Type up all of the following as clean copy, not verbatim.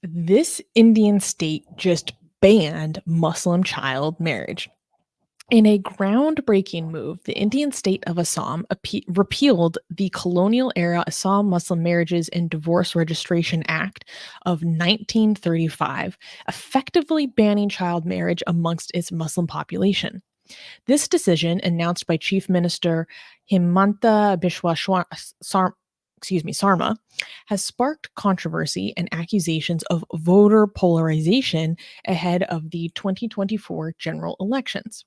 This Indian state just banned Muslim child marriage. In a groundbreaking move, the Indian state of Assam repealed the colonial era Assam Muslim Marriages and Divorce Registration Act of 1935, effectively banning child marriage amongst its Muslim population. This decision, announced by Chief Minister Himanta Sarma, has sparked controversy and accusations of voter polarization ahead of the 2024 general elections.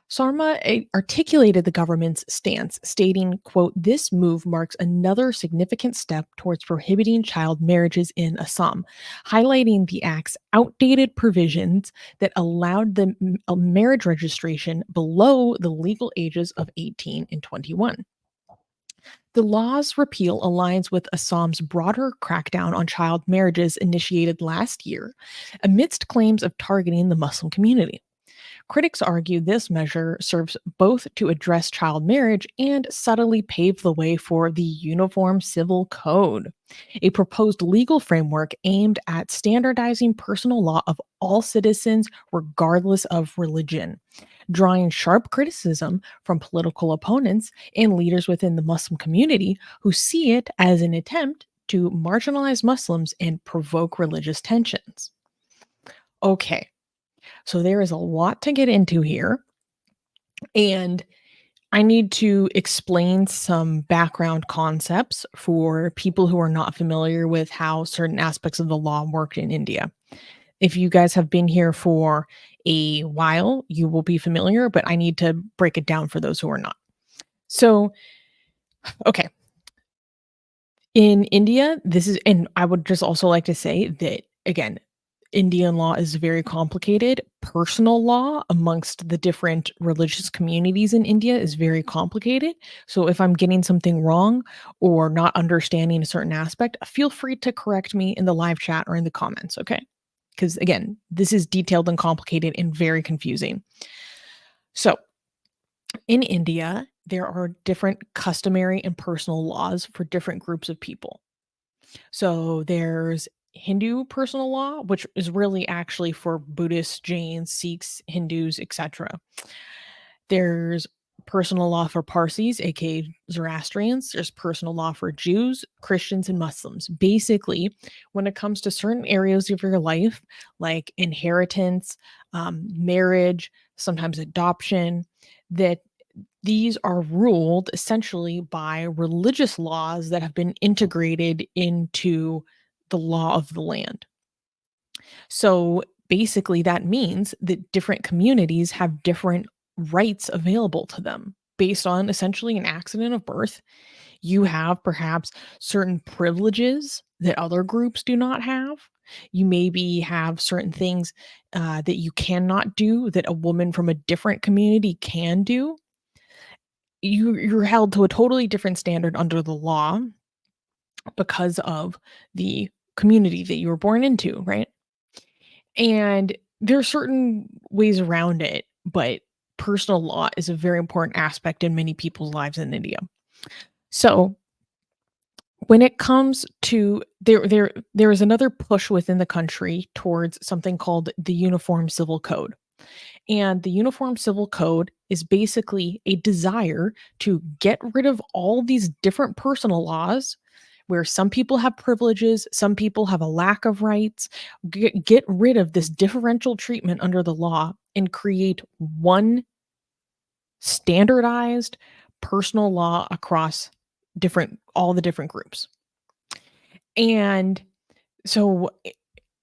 Sarma articulated the government's stance, stating, quote, "This move marks another significant step towards prohibiting child marriages in Assam, highlighting the act's outdated provisions that allowed the marriage registration below the legal ages of 18 and 21." The law's repeal aligns with Assam's broader crackdown on child marriages initiated last year, amidst claims of targeting the Muslim community. Critics argue this measure serves both to address child marriage and subtly pave the way for the Uniform Civil Code, a proposed legal framework aimed at standardizing personal law of all citizens regardless of religion, drawing sharp criticism from political opponents and leaders within the Muslim community who see it as an attempt to marginalize Muslims and provoke religious tensions. Okay, so there is a lot to get into here, and I need to explain some background concepts for people who are not familiar with how certain aspects of the law work in India. If you guys have been here for a while, you will be familiar, but I need to break it down for those who are not. So, okay, in India, this is, and I would just also like to say that, again, Indian law is very complicated. Personal law amongst the different religious communities in India is very complicated. So if I'm getting something wrong or not understanding a certain aspect, feel free to correct me in the live chat or in the comments, okay? Because again, this is detailed and complicated and very confusing. So in India, there are different customary and personal laws for different groups of people. So there's Hindu personal law, which is really actually for Buddhists, Jains, Sikhs, Hindus, etc. There's personal law for Parsis, aka Zoroastrians. There's personal law for Jews, Christians, and Muslims. Basically, when it comes to certain areas of your life, like inheritance, marriage, sometimes adoption, that these are ruled essentially by religious laws that have been integrated into the law of the land. So basically, that means that different communities have different rights available to them based on essentially an accident of birth. You have perhaps certain privileges that other groups do not have. You maybe have certain things that you cannot do that a woman from a different community can do. You're held to a totally different standard under the law because of the community that you were born into, right? And there are certain ways around it, but personal law is a very important aspect in many people's lives in India. So, when it comes to there is another push within the country towards something called the Uniform Civil Code. And the Uniform Civil Code is basically a desire to get rid of all these different personal laws where some people have privileges, some people have a lack of rights, get rid of this differential treatment under the law and create one standardized personal law across different all the different groups. And so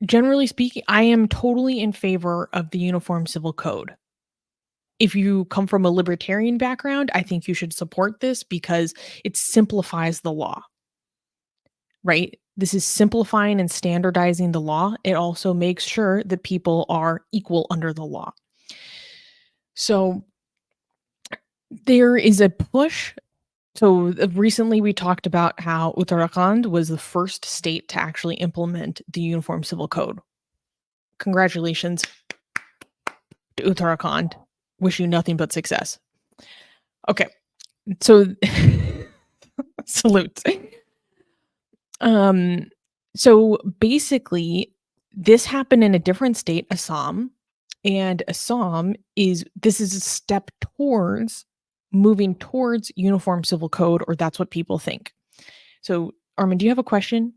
generally speaking, I am totally in favor of the Uniform Civil Code. If you come from a libertarian background, I think you should support this because it simplifies the law, right? This is simplifying and standardizing the law. It also makes sure that people are equal under the law. So there is a push. So recently we talked about how Uttarakhand was the first state to actually implement the Uniform Civil Code. Congratulations to Uttarakhand. Wish you nothing but success. Okay. So salute. Um So basically, this happened in a different state, Assam, and Assam is a step towards moving towards uniform civil code, or that's what people think. So, Armin, do you have a question?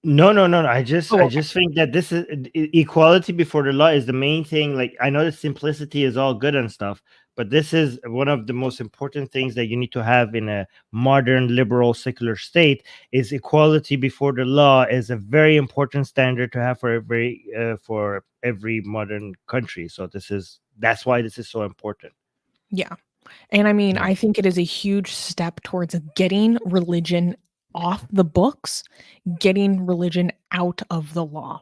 No, no, no, no. I Oh, okay. just think that this is equality before the law is the main thing. Like, I know that simplicity is all good and stuff, but this is one of the most important things that you need to have in a modern, liberal, secular state. Is equality before the law is a very important standard to have for every modern country. So that's why this is so important. Yeah. And I mean, Yeah. I think it is a huge step towards getting religion off the books, getting religion out of the law.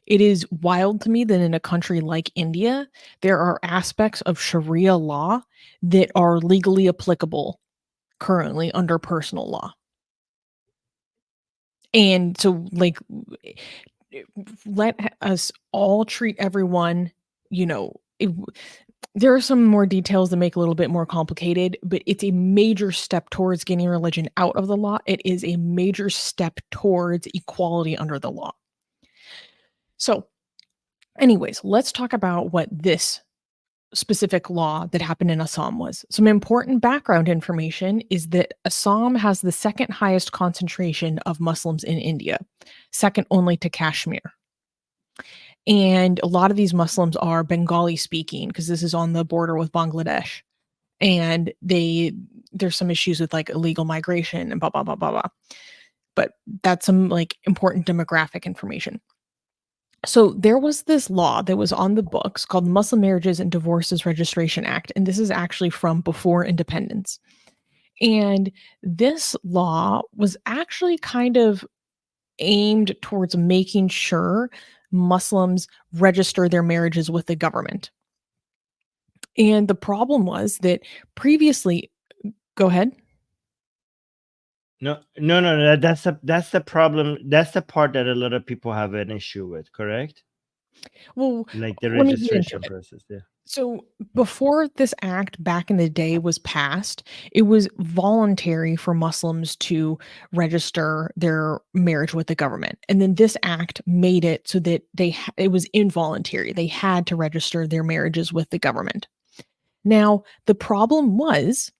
It is wild to me that in a country like India, there are aspects of Sharia law that are legally applicable currently under personal law. And so, like, let us all treat everyone, you know, there are some more details that make it a little bit more complicated, but it's a major step towards getting religion out of the law. It is a major step towards equality under the law. So, anyways, let's talk about what this specific law that happened in Assam was. Some important background information is that Assam has the second highest concentration of Muslims in India, second only to Kashmir. And a lot of these Muslims are Bengali speaking because this is on the border with Bangladesh. And there's some issues with like illegal migration and blah blah blah blah blah. But that's some like important demographic information. So there was this law that was on the books called Muslim Marriages and Divorces Registration Act, and this is actually from before independence. And this law was actually kind of aimed towards making sure Muslims register their marriages with the government. And the problem was that previously, go ahead. No, no, no, no. That's the problem. That's the part that a lot of people have an issue with. Correct? Well, Like the let me get into registration it. process. Yeah. So, before this act back in the day was passed, it was voluntary for Muslims to register their marriage with the government. And then this act made it so that it was involuntary. They had to register their marriages with the government. Now, the problem was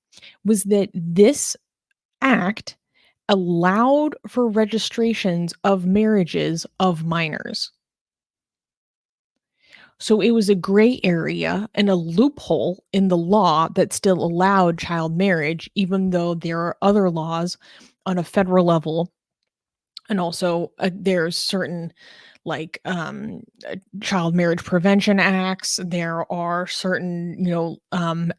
that this act allowed for registrations of marriages of minors. So it was a gray area and a loophole in the law that still allowed child marriage, even though there are other laws on a federal level. And also, there's certain like child marriage prevention acts. There are certain,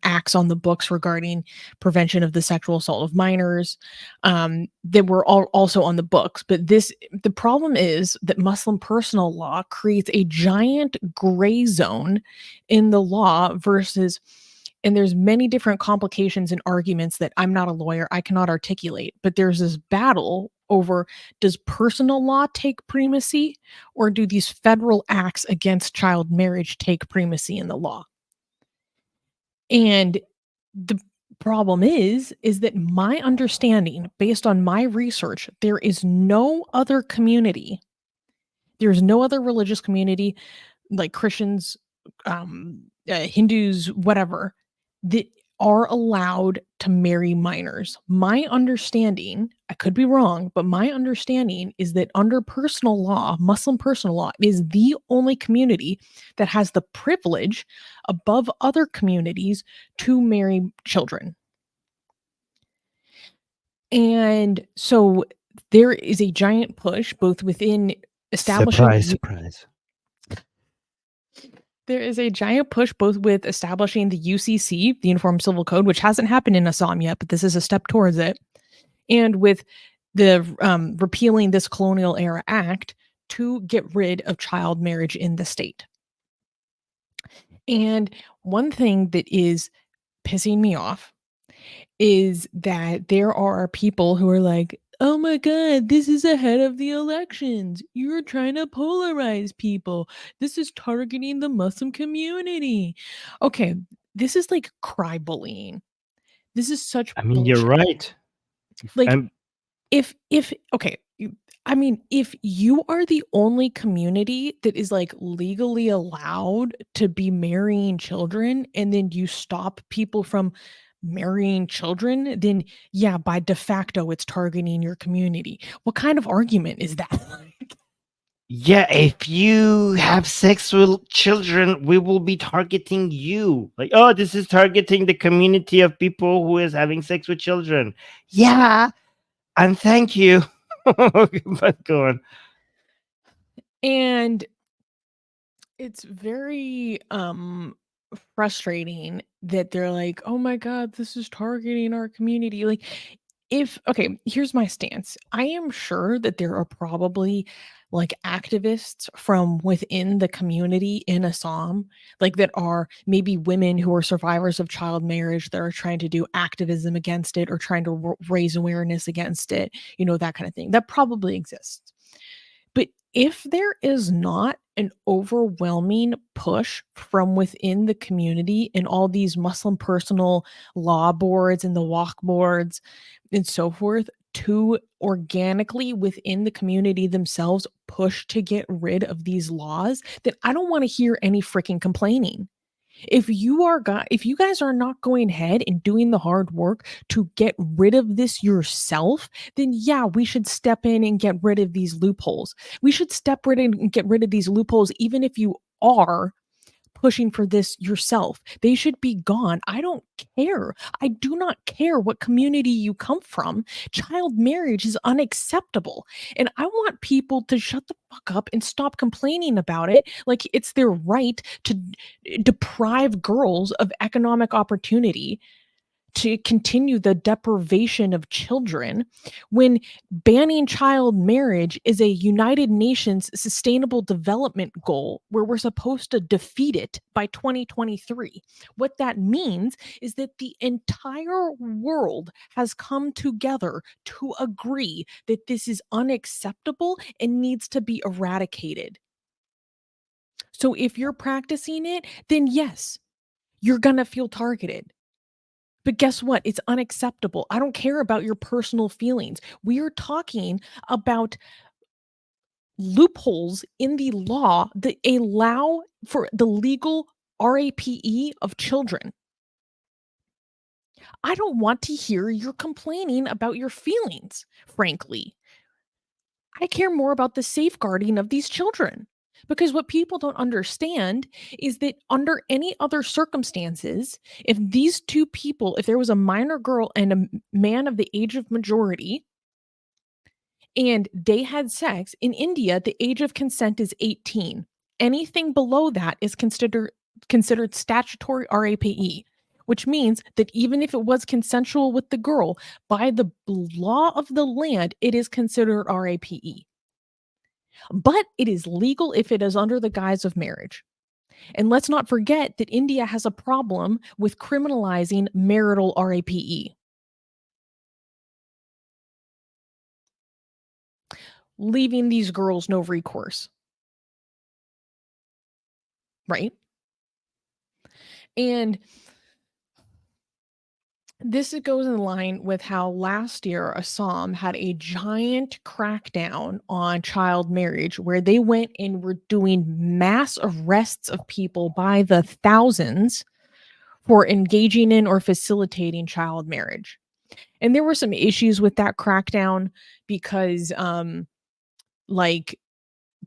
acts on the books regarding prevention of the sexual assault of minors that were all also on the books. But the problem is that Muslim personal law creates a giant gray zone in the law versus and there's many different complications and arguments that I'm not a lawyer, I cannot articulate, but there's this battle over does personal law take primacy or do these federal acts against child marriage take primacy in the law? And the problem is that my understanding based on my research, there's no other religious community like Christians, Hindus, whatever, that are allowed to marry minors. My understanding, I could be wrong, but my understanding is that under personal law, Muslim personal law is the only community that has the privilege above other communities to marry children. And so there is a giant push both within establishing Surprise, the surprise. There is a giant push both with establishing the UCC, the Uniform Civil Code, which hasn't happened in Assam yet, but this is a step towards it, and with the repealing this colonial era act to get rid of child marriage in the state. And one thing that is pissing me off is that there are people who are like, oh my God, this is ahead of the elections. You're trying to polarize people. This is targeting the Muslim community. Okay, this is like cry bullying. This is such I mean, you're bullshit. right. Like, I'm If okay, I mean, if you are the only community that is, like, legally allowed to be marrying children, and then you stop people from marrying children, then, yeah, by de facto, it's targeting your community. What kind of argument is that? Yeah, if you have sex with children, we will be targeting you. Like, oh, this is targeting the community of people who is having sex with children. Yeah, and thank you. But go on. And it's very, frustrating that they're like, "Oh my god, this is targeting our community." Like, if okay, here's my stance. I am sure that there are probably, like, activists from within the community in Assam, like, that are maybe women who are survivors of child marriage that are trying to do activism against it or trying to raise awareness against it, that kind of thing. That probably exists. But if there is not an overwhelming push from within the community and all these Muslim personal law boards and the walk boards and so forth to organically within the community themselves push to get rid of these laws, then I don't want to hear any freaking complaining. If you guys are not going ahead and doing the hard work to get rid of this yourself, then yeah, we should step in and get rid of these loopholes. We should step right in and get rid of these loopholes even if you are pushing for this yourself. They should be gone. I don't care. I do not care what community you come from. Child marriage is unacceptable. And I want people to shut the fuck up and stop complaining about it like it's their right to deprive girls of economic opportunity, to continue the deprivation of children, when banning child marriage is a United Nations sustainable development goal where we're supposed to defeat it by 2023. What that means is that the entire world has come together to agree that this is unacceptable and needs to be eradicated. So if you're practicing it, then yes, you're going to feel targeted. But guess what? It's unacceptable. I don't care about your personal feelings. We are talking about loopholes in the law that allow for the legal RAPE of children. I don't want to hear you're complaining about your feelings, frankly. I care more about the safeguarding of these children. Because what people don't understand is that under any other circumstances, if these two people, if there was a minor girl and a man of the age of majority, and they had sex in India, the age of consent is 18. Anything below that is considered statutory RAPE, which means that even if it was consensual with the girl, by the law of the land, it is considered RAPE. But it is legal if it is under the guise of marriage. And let's not forget that India has a problem with criminalizing marital RAPE, leaving these girls no recourse, right? And this goes in line with how last year Assam had a giant crackdown on child marriage where they went and were doing mass arrests of people by the thousands for engaging in or facilitating child marriage. And there were some issues with that crackdown because like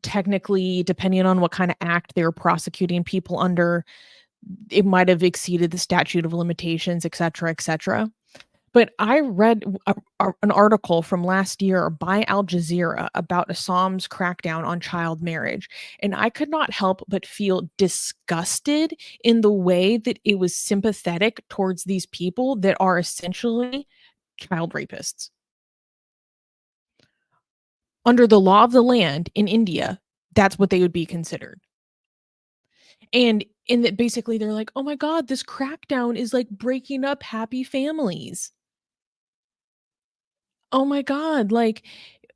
technically depending on what kind of act they were prosecuting people under, it might have exceeded the statute of limitations, et cetera, et cetera. But I read an article from last year by Al Jazeera about Assam's crackdown on child marriage, and I could not help but feel disgusted in the way that it was sympathetic towards these people that are essentially child rapists. Under the law of the land in India, that's what they would be considered. And in that basically they're like, "Oh my god, this crackdown is like breaking up happy families." Oh my god, like,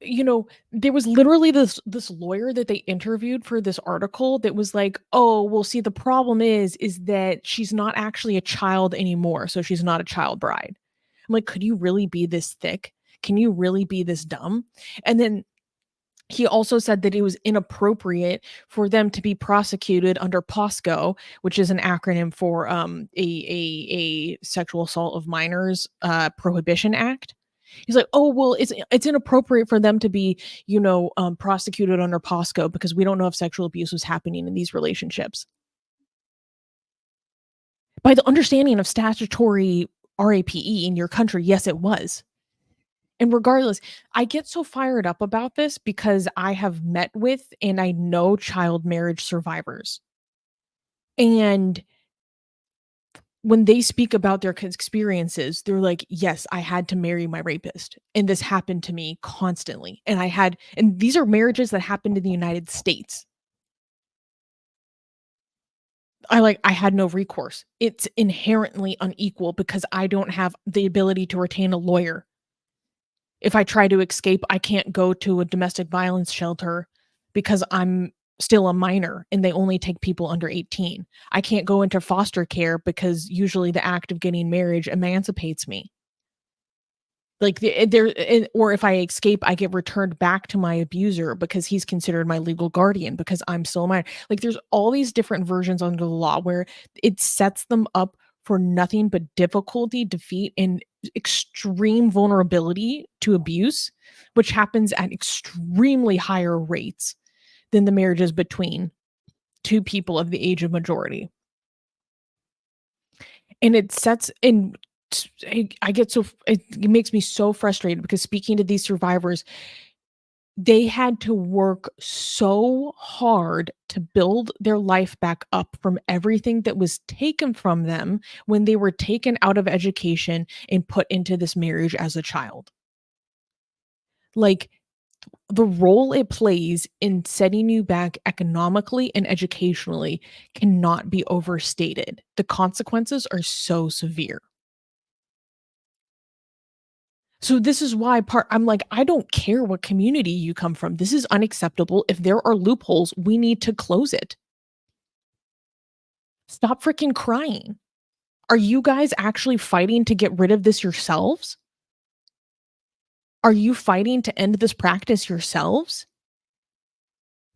there was literally this lawyer that they interviewed for this article that was like, "Oh, well, see, the problem is that she's not actually a child anymore, so she's not a child bride." I'm like, "Could you really be this thick? Can you really be this dumb? And then he also said that it was inappropriate for them to be prosecuted under POSCO, which is an acronym for a sexual assault of minors prohibition act. He's like, oh well, it's inappropriate for them to be, prosecuted under POSCO because we don't know if sexual abuse was happening in these relationships. By the understanding of statutory RAPE in your country, yes, it was. And regardless, I get so fired up about this because I have met with and I know child marriage survivors. And when they speak about their experiences, they're like, yes, I had to marry my rapist. And this happened to me constantly. And these are marriages that happened in the United States. I had no recourse. It's inherently unequal because I don't have the ability to retain a lawyer. If I try to escape, I can't go to a domestic violence shelter because I'm still a minor and they only take people under 18. I can't go into foster care because usually the act of getting marriage emancipates me. Or if I escape, I get returned back to my abuser because he's considered my legal guardian because I'm still a minor. Like there's all these different versions under the law where it sets them up for nothing but difficulty, defeat, and extreme vulnerability to abuse, which happens at extremely higher rates than the marriages between two people of the age of majority. And it sets in it makes me so frustrated because speaking to these survivors, they had to work so hard to build their life back up from everything that was taken from them when they were taken out of education and put into this marriage as a child. Like the role it plays in setting you back economically and educationally cannot be overstated. The consequences are so severe. So this is why I'm like, I don't care what community you come from. This is unacceptable. If there are loopholes, we need to close it. Stop freaking crying. Are you guys actually fighting to get rid of this yourselves? Are you fighting to end this practice yourselves?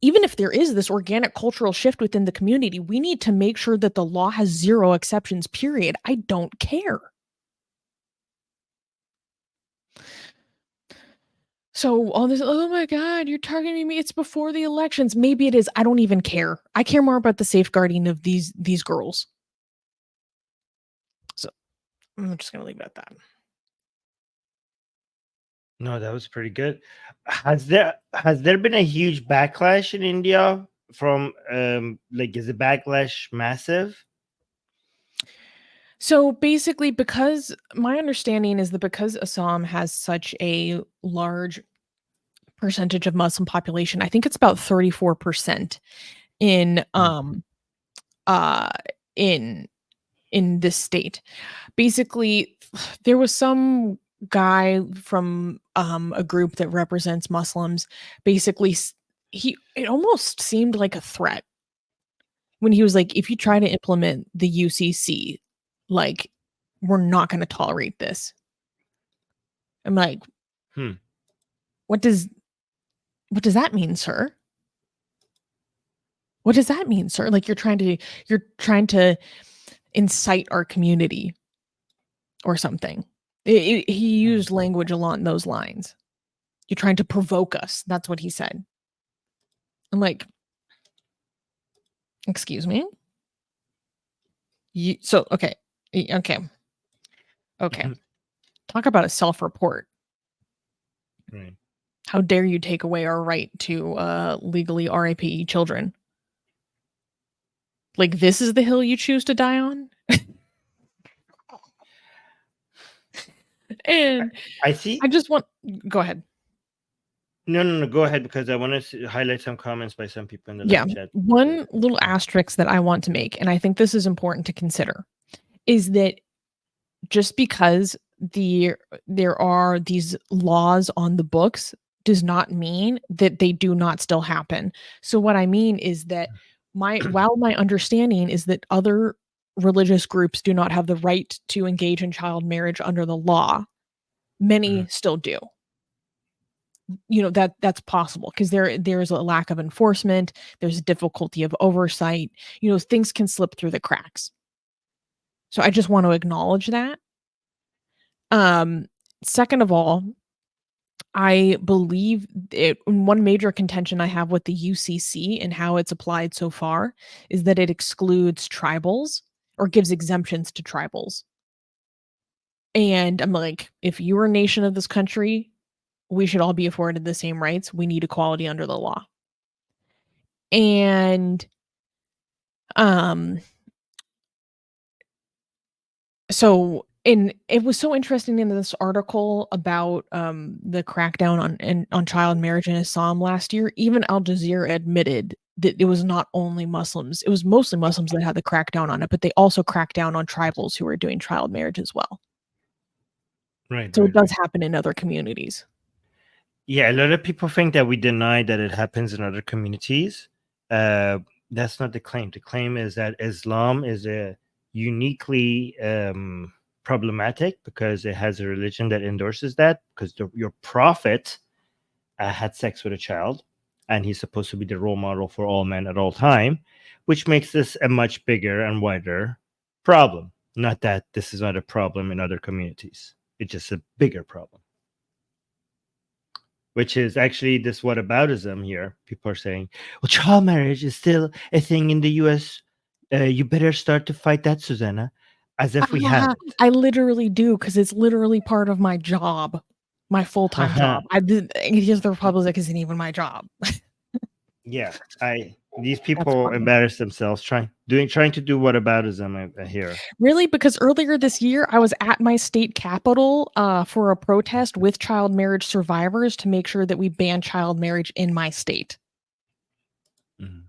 Even if there is this organic cultural shift within the community, we need to make sure that the law has zero exceptions, period. I don't care. So all this, oh my God, you're targeting me. It's before the elections. Maybe it is. I don't even care. I care more about the safeguarding of these girls. So I'm just gonna leave it at that. No, that was pretty good. Has there been a huge backlash in India from is the backlash massive? So basically, because my understanding is that because Assam has such a large percentage of Muslim population, I think it's about 34% in uh in this state. Basically, there was some guy from a group that represents Muslims. Basically, it almost seemed like a threat when he was like, if you try to implement the UCC, like, we're not going to tolerate this. I'm like, what does that mean, sir? What does that mean, sir? Like you're trying to incite our community or something. He used language along those lines. You're trying to provoke us. That's what he said. I'm like, excuse me? Okay. Talk about a self-report. Right. How dare you take away our right to legally RAPE children? Like this is the hill you choose to die on? And I see. I just want go ahead. No, go ahead because I want to highlight some comments by some people in the live chat. One little asterisk that I want to make, and I think this is important to consider, is that just because there are these laws on the books does not mean that they do not still happen. So what I mean is that while my understanding is that other religious groups do not have the right to engage in child marriage under the law, many still do. that's possible because there's a lack of enforcement, there's a difficulty of oversight, things can slip through the cracks. So I just want to acknowledge that. Um, Second of all, I believe one major contention I have with the UCC and how it's applied so far is that it excludes tribals or gives exemptions to tribals. And I'm like, if you're a nation of this country, we should all be afforded the same rights. We need equality under the law. And um and it was so interesting in this article about the crackdown on child marriage in Assam last year. Even Al Jazeera admitted that it was not only Muslims, it was mostly Muslims that had the crackdown on it, but they also cracked down on tribals who were doing child marriage as well. Right, So it right, does right. happen in other communities. Yeah, a lot of people think that we deny that it happens in other communities. That's not the claim. The claim is that Islam is a uniquely problematic because it has a religion that endorses that. Because your prophet had sex with a child, and he's supposed to be the role model for all men at all time, which makes this a much bigger and wider problem. Not that this is not a problem in other communities; it's just a bigger problem. Which is actually this whataboutism here. People are saying, well, child marriage is still a thing in the US. You better start to fight that, Susanna, as if we haven't. I literally do because it's literally part of my job, my full-time job. The Republic isn't even my job. Yeah, these That's people funny. embarrass themselves trying to do whataboutism here. Really? Because earlier this year, I was at my state capitol for a protest with child marriage survivors to make sure that we ban child marriage in my state. Mhm.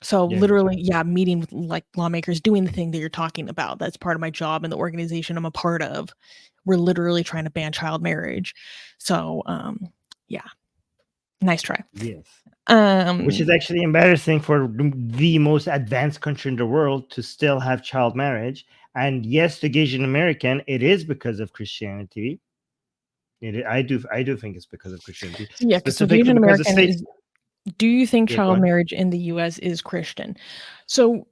So Yeah, yeah. literally, yeah, meeting with like lawmakers, doing the thing that you're talking about. That's part of my job and the organization I'm a part of. We're literally trying to ban child marriage. So, yeah, nice try. Yes. Which is Um, actually embarrassing for the most advanced country in the world to still have child marriage. And yes, the Asian American, it is because of Christianity. I do think it's because of Christianity, so yeah, so the specifically Asian because the American state. is. Do you think Yeah, go child on. marriage in the U.S. is Christian? So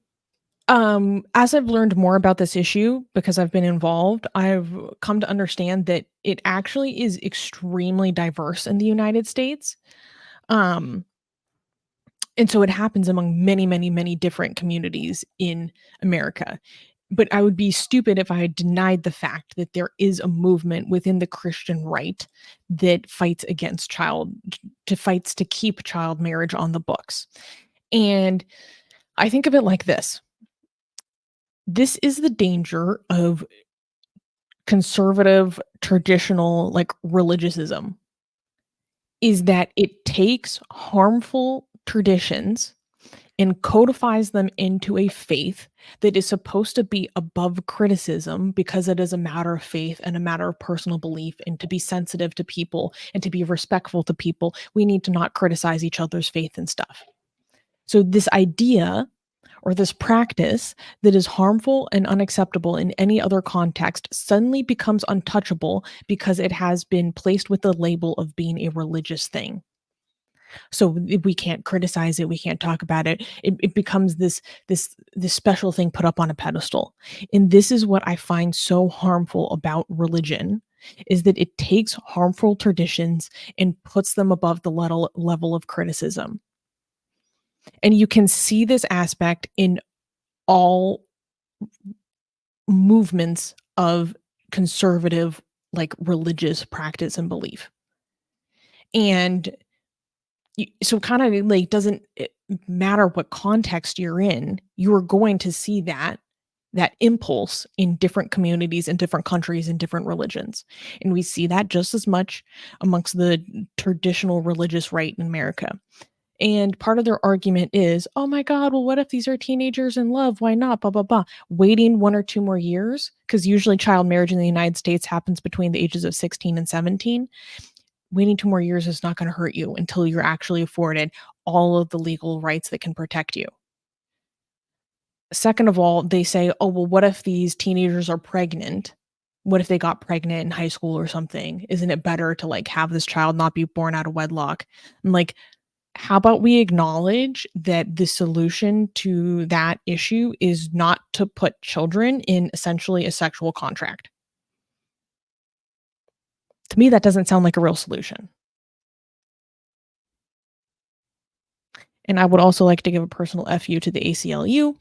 as I've learned more about this issue because I've been involved, I've come to understand that it actually is extremely diverse in the United States. Um, and so it happens among many, many, many different communities in America. But I would be stupid if I had denied the fact that there is a movement within the Christian right that fights against fights to keep child marriage on the books. And I think of it like this. This is the danger of conservative, traditional, like religiosism, is that it takes harmful traditions and codifies them into a faith that is supposed to be above criticism because it is a matter of faith and a matter of personal belief, and to be sensitive to people and to be respectful to people, we need to not criticize each other's faith and stuff. So this idea or this practice that is harmful and unacceptable in any other context suddenly becomes untouchable because it has been placed with the label of being a religious thing. So we can't criticize it, we can't talk about it. It becomes this special thing put up on a pedestal. And this is what I find so harmful about religion, is that it takes harmful traditions and puts them above the level of criticism. And you can see this aspect in all movements of conservative, like, religious practice and belief. And so kind of like doesn't it matter what context you're in, you are going to see that impulse in different communities in different countries and different religions. And we see that just as much amongst the traditional religious right in America. And part of their argument is, oh my God, well, what if these are teenagers in love? Why not? Blah, blah, blah. Waiting 1 or 2 more years, because usually child marriage in the United States happens between the ages of 16 and 17. Waiting 2 more years is not going to hurt you until you're actually afforded all of the legal rights that can protect you. Second of all, they say, oh, well, what if these teenagers are pregnant? What if they got pregnant in high school or something? Isn't it better to like have this child not be born out of wedlock? And like, how about we acknowledge that the solution to that issue is not to put children in essentially a sexual contract? To me, that doesn't sound like a real solution. And I would also like to give a personal FU to the ACLU,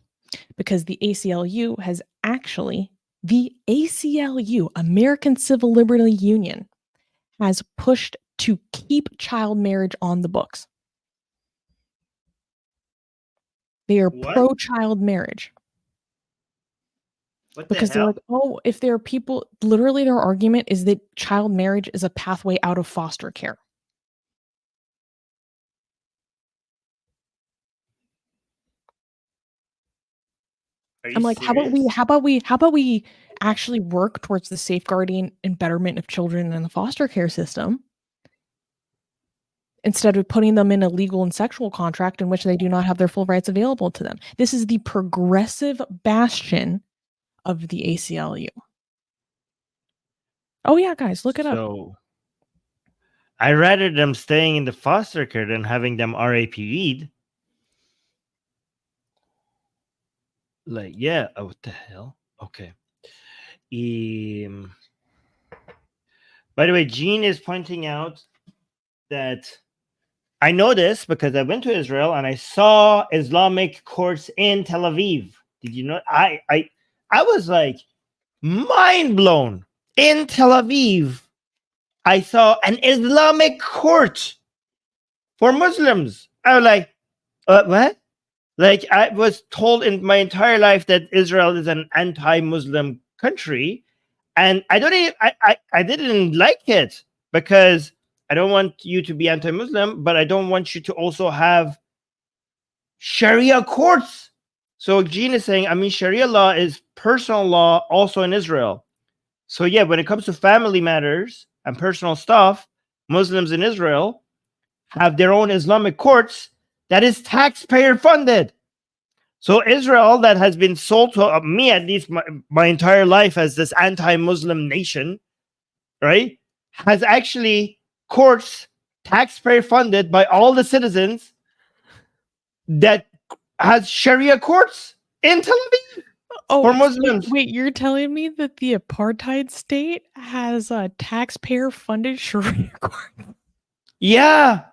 because the ACLU has actually, the ACLU, American Civil Liberty Union, has pushed to keep child marriage on the books. They are pro-child marriage. Because they're like, oh, if there are people, literally their argument is that child marriage is a pathway out of foster care. I'm like, how about we actually work towards the safeguarding and betterment of children in the foster care system, instead of putting them in a legal and sexual contract in which they do not have their full rights available to them. This is the progressive bastion of the ACLU. Oh yeah, guys, look it up. So I rather them staying in the foster care than having them RAP'd. Like, yeah, oh, what the hell? Okay. By the way, Gene is pointing out that I know this because I went to Israel and I saw Islamic courts in Tel Aviv. Did you know? I was like mind blown. In Tel Aviv, I saw an Islamic court for Muslims. I was like, what? Like, I was told in my entire life that Israel is an anti-Muslim country, and I didn't like it because I don't want you to be anti-Muslim, but I don't want you to also have Sharia courts. So Gene is saying, I mean, Sharia law is personal law also in Israel. So yeah, when it comes to family matters and personal stuff, Muslims in Israel have their own Islamic courts that is taxpayer funded. So Israel, that has been sold to me, at least my entire life, as this anti-Muslim nation, right, has actually courts taxpayer funded by all the citizens that has Sharia courts in Tel Aviv for Muslims. Wait, you're telling me that the apartheid state has a taxpayer funded Sharia court? Yeah.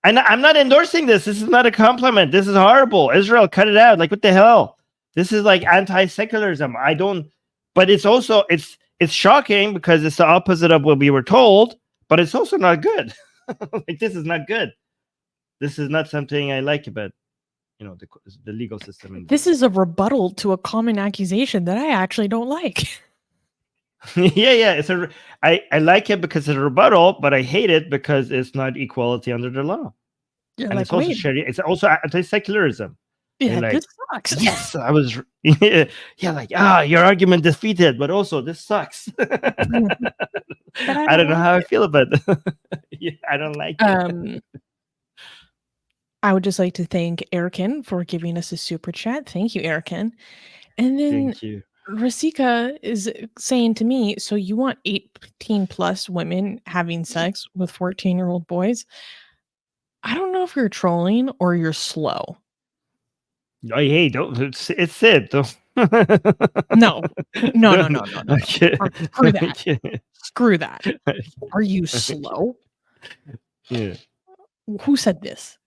And I'm not endorsing this. This is not a compliment. This is horrible. Israel, cut it out. Like, what the hell? This is like anti-secularism. I don't, but it's also, it's shocking because it's the opposite of what we were told, but it's also not good. Like, this is not good. This is not something I like about, the legal system. This is a rebuttal to a common accusation that I actually don't like. Yeah. I like it because it's a rebuttal, but I hate it because it's not equality under the law. You're and like, it's also wait. Sharia. It's also anti-secularism. Yeah, like, this sucks. Yes, I was. Yeah, like, your argument defeated, but also this sucks. I don't know how I feel about it. Yeah, I don't like it. I would just like to thank Erican for giving us a super chat. Thank you, Erican. And then Thank you. Rasika is saying to me, so you want 18 plus women having sex with 14-year-old boys? I don't know if you're trolling or you're slow. Oh, hey, don't. It's it. Don't. No. Okay. Screw that. Okay. Screw that. Are you slow? Yeah. Who said this?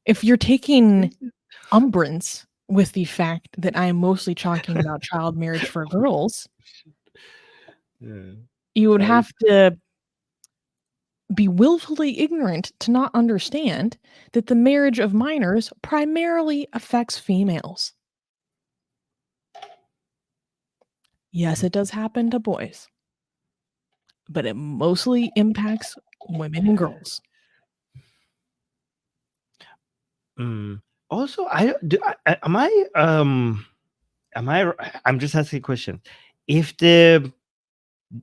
If you're taking umbrance with the fact that I am mostly talking about child marriage for girls, you would have to be willfully ignorant to not understand that the marriage of minors primarily affects females. Yes, it does happen to boys, but it mostly impacts women and girls. Also, I'm just asking a question. If the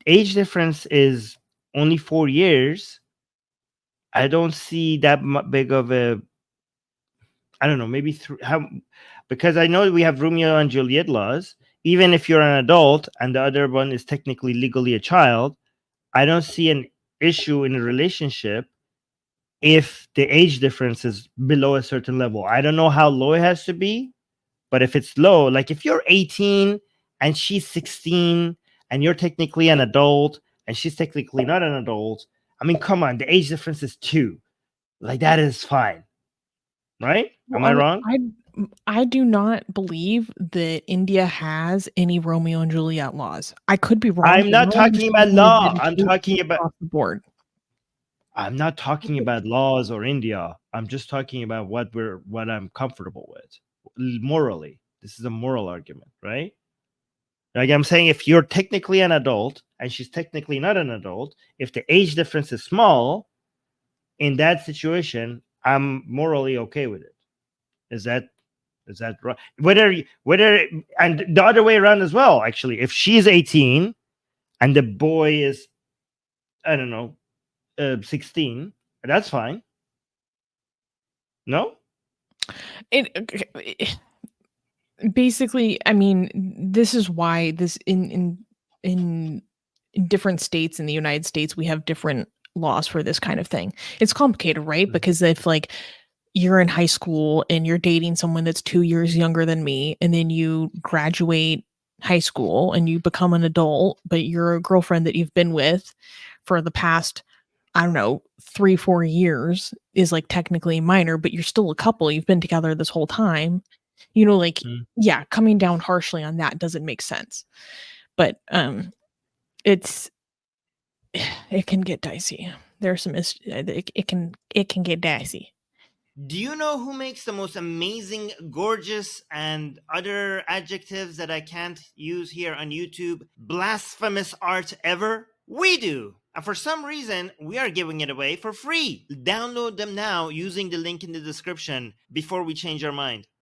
age difference is only 4 years, I don't see that big of a, I don't know, maybe because I know we have Romeo and Juliet laws. even if you're an adult and the other one is technically legally a child, I don't see an issue in a relationship if the age difference is below a certain level. I don't know how low it has to be, but if it's low, like if you're 18 and she's 16 and you're technically an adult and she's technically not an adult, I mean, come on, the age difference is 2. Like, that is fine. Right? Am I Well, wrong? I do not believe that India has any Romeo and Juliet laws. I could be wrong, I'm but not my talking about understanding is that law. it's I'm 18 talking about across the board. I'm not talking about laws or India. I'm just talking about what I'm comfortable with morally. This is a moral argument, right? Like I'm saying, if you're technically an adult and she's technically not an adult, if the age difference is small, in that situation, I'm morally okay with it. Is that right? Whether and the other way around as well. Actually, if she's 18 and the boy is, I don't know, 16, that's fine. No. It basically, I mean, this is why this in different states in the United States we have different laws for this kind of thing. It's complicated, right? Because if like you're in high school and you're dating someone that's 2 years younger than me, and then you graduate high school and you become an adult, but your girlfriend that you've been with for the past, I don't know, 3, 4 years is like technically minor, but you're still a couple. You've been together this whole time. Like, Mm. yeah, coming down harshly on that doesn't make sense. But it's it can get dicey. There's some it can get dicey. Do you know who makes the most amazing, gorgeous, and other adjectives that I can't use here on YouTube, blasphemous art ever? We do! And for some reason, we are giving it away for free. Download them now using the link in the description before we change our mind.